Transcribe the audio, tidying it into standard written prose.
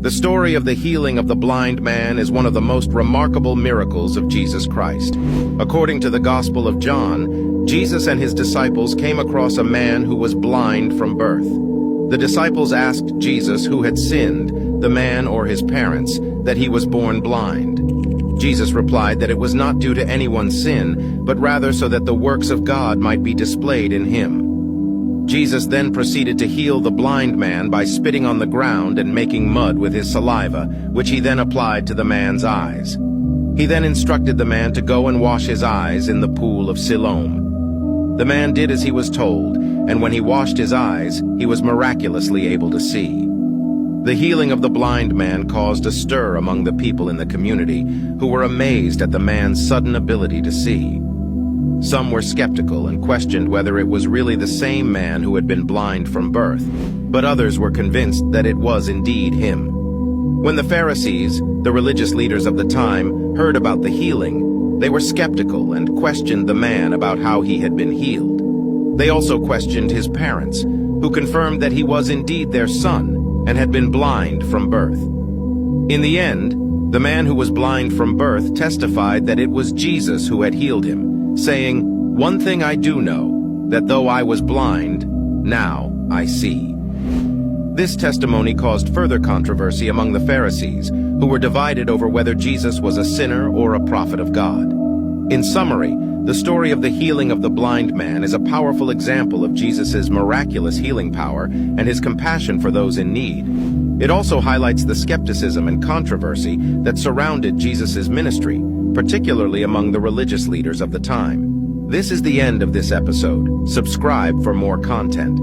The story of the healing of the blind man is one of the most remarkable miracles of Jesus Christ. According to the Gospel of John, Jesus and his disciples came across a man who was blind from birth. The disciples asked Jesus who had sinned, the man or his parents, that he was born blind. Jesus replied that it was not due to anyone's sin, but rather so that the works of God might be displayed in him. Jesus then proceeded to heal the blind man by spitting on the ground and making mud with his saliva, which he then applied to the man's eyes. He then instructed the man to go and wash his eyes in the pool of Siloam. The man did as he was told, and when he washed his eyes, he was miraculously able to see. The healing of the blind man caused a stir among the people in the community, who were amazed at the man's sudden ability to see. Some were skeptical and questioned whether it was really the same man who had been blind from birth, but others were convinced that it was indeed him. When the Pharisees, the religious leaders of the time, heard about the healing, they were skeptical and questioned the man about how he had been healed. They also questioned his parents, who confirmed that he was indeed their son and had been blind from birth. In the end, the man who was blind from birth testified that it was Jesus who had healed him, saying, "One thing I do know, that though I was blind, now I see." This testimony caused further controversy among the Pharisees, who were divided over whether Jesus was a sinner or a prophet of God. In summary, the story of the healing of the blind man is a powerful example of Jesus' miraculous healing power and his compassion for those in need. It also highlights the skepticism and controversy that surrounded Jesus' ministry, particularly among the religious leaders of the time. This is the end of this episode. Subscribe for more content.